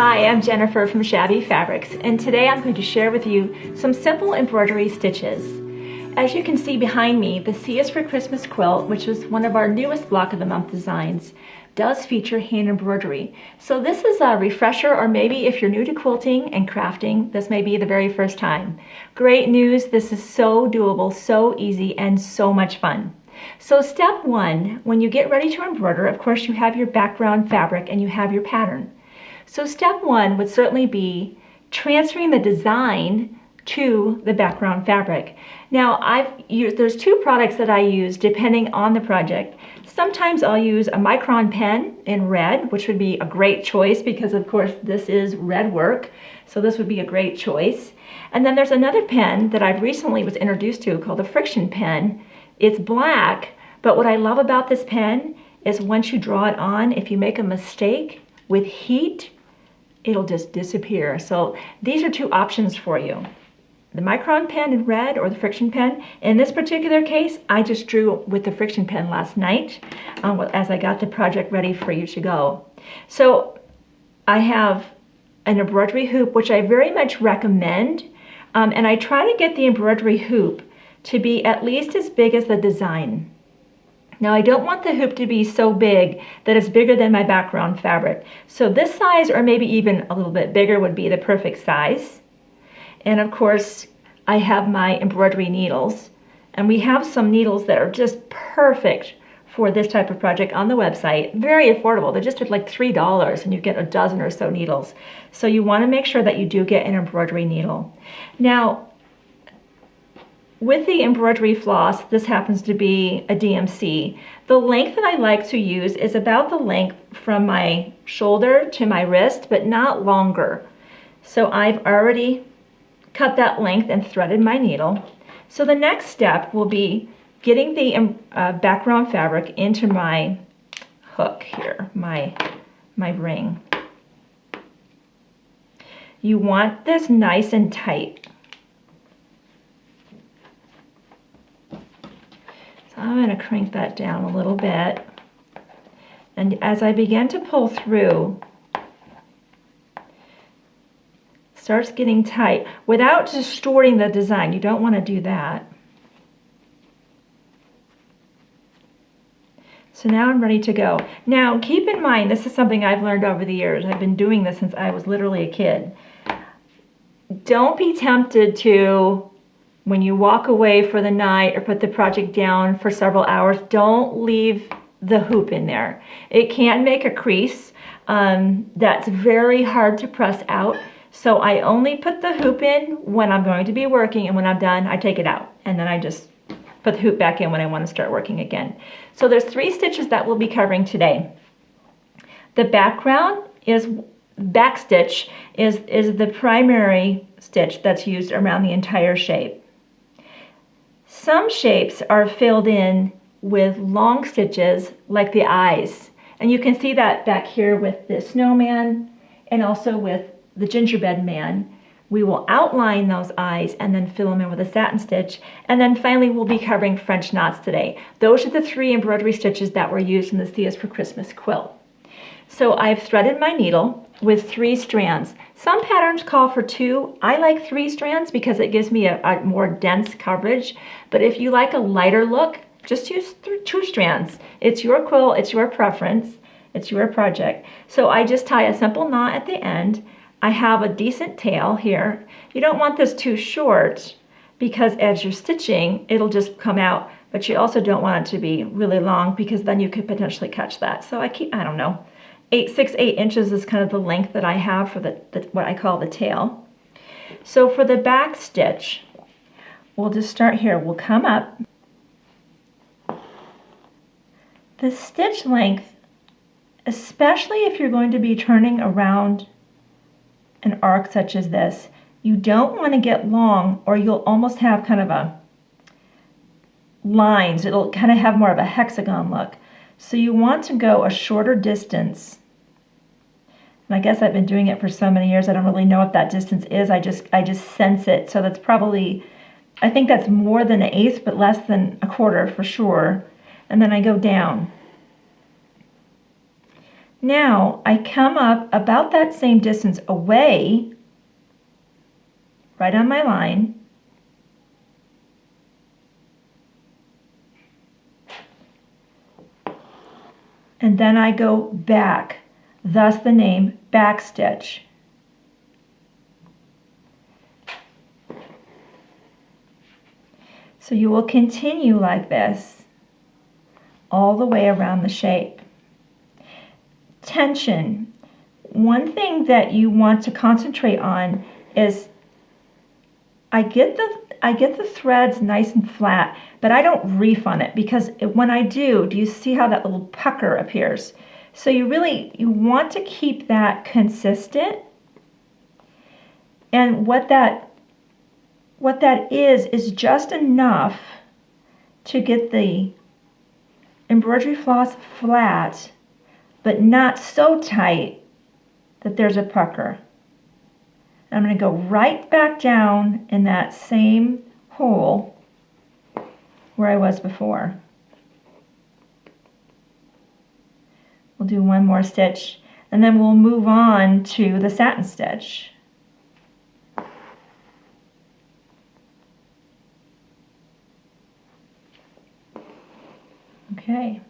Hi, I'm Jennifer from Shabby Fabrics, and today I'm going to share with you some simple embroidery stitches. As you can see behind me, the C is for Christmas quilt, which is one of our newest block of the month designs, does feature hand embroidery. So this is a refresher, or maybe if you're new to quilting and crafting, this may be the very first time. Great news, this is so doable, so easy, and so much fun. So step one, when you get ready to embroider, of course you have your background fabric and you have your pattern. So step one would certainly be transferring the design to the background fabric. Now there's two products that I use depending on the project. Sometimes I'll use a micron pen in red, which would be a great choice because of course this is red work, so this would be a great choice. And then there's another pen that I've recently was introduced to called the friction pen. It's black, but what I love about this pen is once you draw it on, if you make a mistake with heat, it'll just disappear. So these are two options for you. The micron pen in red or the friction pen. In this particular case, I just drew with the friction pen last night as I got the project ready for you to go. So I have an embroidery hoop, which I very much recommend. And I try to get the embroidery hoop to be at least as big as the design. Now I don't want the hoop to be so big that it's bigger than my background fabric. So this size or maybe even a little bit bigger would be the perfect size. And of course I have my embroidery needles, and we have some needles that are just perfect for this type of project on the website. Very affordable. They're just at like $3 and you get a dozen or so needles. So you want to make sure that you do get an embroidery needle. Now with the embroidery floss, this happens to be a DMC. The length that I like to use is about the length from my shoulder to my wrist, but not longer. So I've already cut that length and threaded my needle. So the next step will be getting the background fabric into my hook here, my ring. You want this nice and tight. I'm going to crank that down a little bit, and as I begin to pull through, it starts getting tight without distorting the design. You don't want to do that. So now I'm ready to go. Now keep in mind, this is something I've learned over the years. I've been doing this since I was literally a kid. Don't be tempted to, when you walk away for the night or put the project down for several hours, don't leave the hoop in there. It can make a crease that's very hard to press out. So I only put the hoop in when I'm going to be working, and when I'm done, I take it out. And then I just put the hoop back in when I want to start working again. So there's 3 stitches that we'll be covering today. The background is back stitch is the primary stitch that's used around the entire shape. Some shapes are filled in with long stitches like the eyes, and you can see that back here with the snowman and also with the gingerbread man. We will outline those eyes and then fill them in with a satin stitch, and then finally we'll be covering French knots today. Those are the 3 embroidery stitches that were used in the Thea's for Christmas quilt. So I've threaded my needle with 3 strands. Some patterns call for 2. I like 3 strands because it gives me a more dense coverage. But if you like a lighter look, just use 2 strands. It's your quilt, it's your preference, it's your project. So I just tie a simple knot at the end. I have a decent tail here. You don't want this too short because as you're stitching, it'll just come out. But you also don't want it to be really long because then you could potentially catch that. So I don't know. 6, 8 inches is kind of the length that I have for what I call the tail. So for the back stitch, we'll just start here. We'll come up. The stitch length, especially if you're going to be turning around an arc such as this, you don't want to get long or you'll almost have kind of a lines. It'll kind of have more of a hexagon look. So you want to go a shorter distance. And I guess I've been doing it for so many years, I don't really know what that distance is. I just sense it. So that's probably, I think that's more than 1/8, but less than 1/4 for sure. And then I go down. Now I come up about that same distance away, right on my line, and then I go back, thus the name back stitch. So you will continue like this all the way around the shape. Tension. One thing that you want to concentrate on is I get the threads nice and flat, but I don't reef on it, because when I do you see how that little pucker appears? So you want to keep that consistent. And what that is just enough to get the embroidery floss flat, but not so tight that there's a pucker. I'm going to go right back down in that same hole where I was before. We'll do one more stitch, and then we'll move on to the satin stitch. Okay,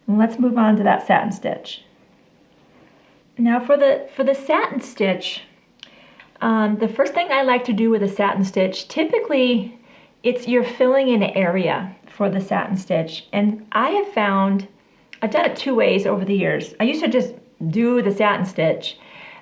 and let's move on to that satin stitch. Now for the satin stitch, the first thing I like to do with a satin stitch, typically you're filling in an area for the satin stitch, and I have found, I've done it two ways over the years. I used to just do the satin stitch,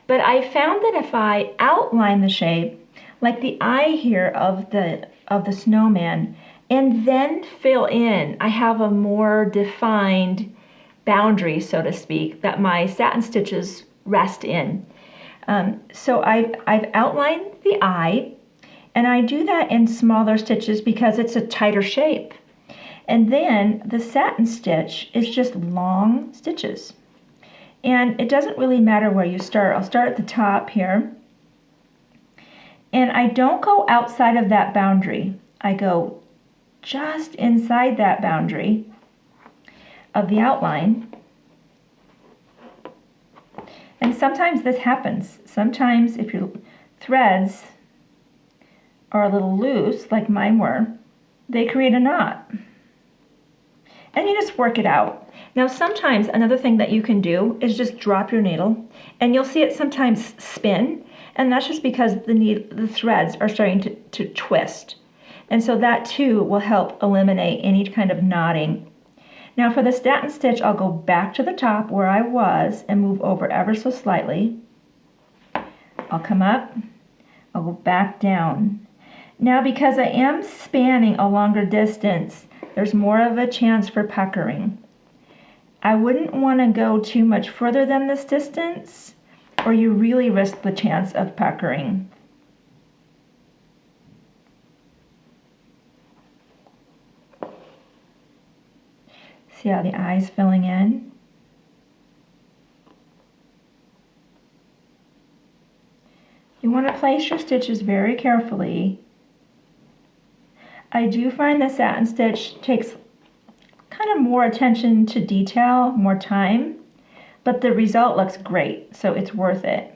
but I found that if I outline the shape, like the eye here of the snowman, and then fill in, I have a more defined boundary, so to speak, that my satin stitches rest in. So I've outlined the eye, and I do that in smaller stitches because it's a tighter shape. And then the satin stitch is just long stitches. And it doesn't really matter where you start. I'll start at the top here. And I don't go outside of that boundary. I go just inside that boundary of the outline. And sometimes this happens. Sometimes if your threads are a little loose, like mine were, they create a knot. And you just work it out. Now sometimes another thing that you can do is just drop your needle, and you'll see it sometimes spin, and that's just because the threads are starting to twist. And so that too will help eliminate any kind of knotting. Now for the satin stitch, I'll go back to the top where I was and move over ever so slightly. I'll come up, I'll go back down. Now because I am spanning a longer distance, there's more of a chance for puckering. I wouldn't want to go too much further than this distance, or you really risk the chance of puckering. See how the eye's filling in? You want to place your stitches very carefully. I do find the satin stitch takes kind of more attention to detail, more time, but the result looks great, so it's worth it.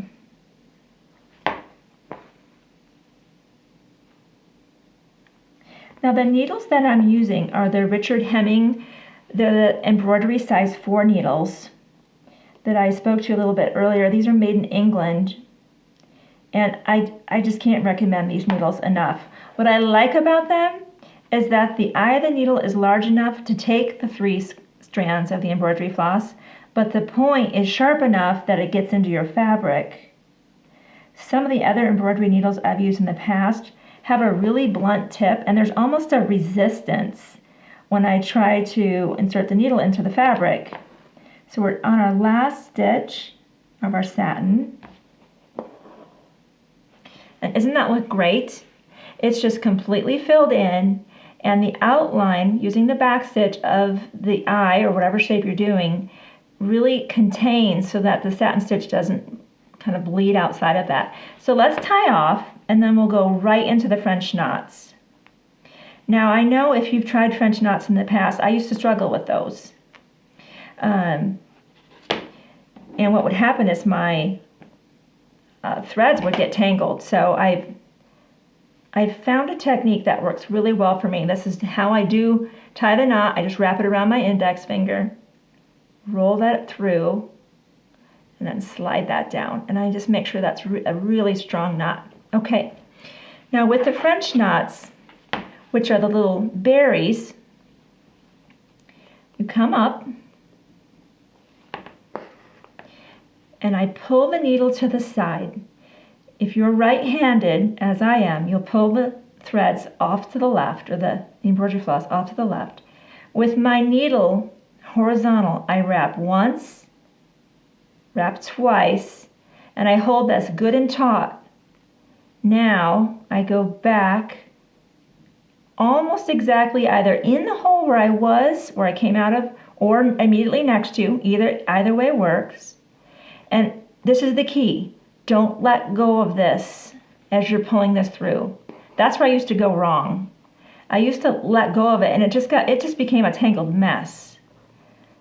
Now the needles that I'm using are the Richard Hemming, the embroidery size 4 needles that I spoke to a little bit earlier. These are made in England, and I just can't recommend these needles enough. What I like about them is that the eye of the needle is large enough to take the 3 strands of the embroidery floss, but the point is sharp enough that it gets into your fabric. Some of the other embroidery needles I've used in the past have a really blunt tip, and there's almost a resistance when I try to insert the needle into the fabric. So we're on our last stitch of our satin. And doesn't that look great? It's just completely filled in, and the outline using the back stitch of the eye or whatever shape you're doing really contains so that the satin stitch doesn't kind of bleed outside of that. So let's tie off, and then we'll go right into the French knots. Now I know if you've tried French knots in the past, I used to struggle with those. and what would happen is my threads would get tangled. So I've found a technique that works really well for me. This is how I do tie the knot. I just wrap it around my index finger, roll that through, and then slide that down. And I just make sure that's a really strong knot. Okay, now with the French knots, which are the little berries, you come up and I pull the needle to the side. If you're right-handed, as I am, you'll pull the threads off to the left, or the embroidery floss off to the left. With my needle horizontal, I wrap once, wrap twice, and I hold this good and taut. Now I go back almost exactly either in the hole where I was, where I came out of, or immediately next to. Either way works. And this is the key. Don't let go of this as you're pulling this through. That's where I used to go wrong. I used to let go of it, and it just became a tangled mess.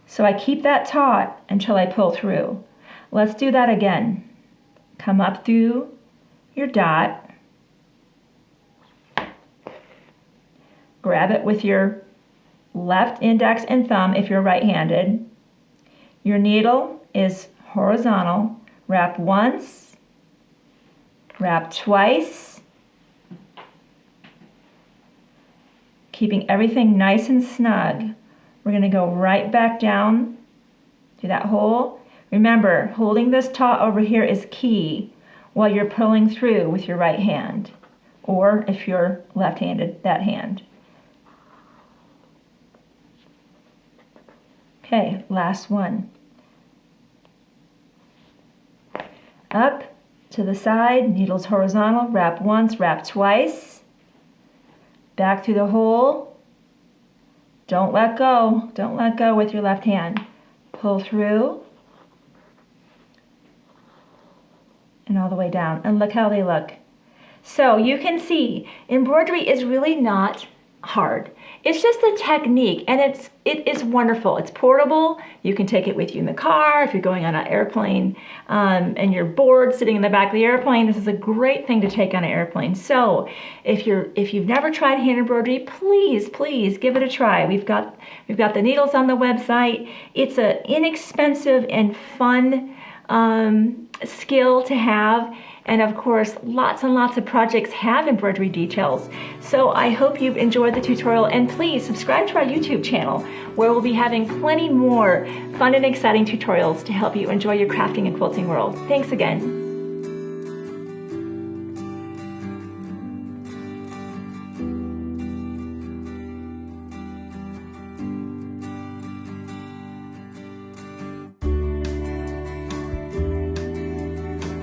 So I keep that taut until I pull through. Let's do that again. Come up through your dot. Grab it with your left index and thumb if you're right-handed. Your needle is horizontal. Wrap once, wrap twice, keeping everything nice and snug. We're going to go right back down to that hole. Remember, holding this taut over here is key while you're pulling through with your right hand, or if you're left-handed, that hand. Okay, last one. Up to the side, needles horizontal, wrap once, wrap twice. Back through the hole. Don't let go. Don't let go with your left hand. Pull through. And all the way down. And look how they look. So you can see, embroidery is really not hard. It's just a technique, and it is wonderful. It's portable. You can take it with you in the car if you're going on an airplane and you're bored sitting in the back of the airplane. This is a great thing to take on an airplane. So if you've never tried hand embroidery, please give it a try. We've got the needles on the website. It's an inexpensive and fun skill to have. And of course, lots and lots of projects have embroidery details. So I hope you've enjoyed the tutorial, and please subscribe to our YouTube channel, where we'll be having plenty more fun and exciting tutorials to help you enjoy your crafting and quilting world. Thanks again.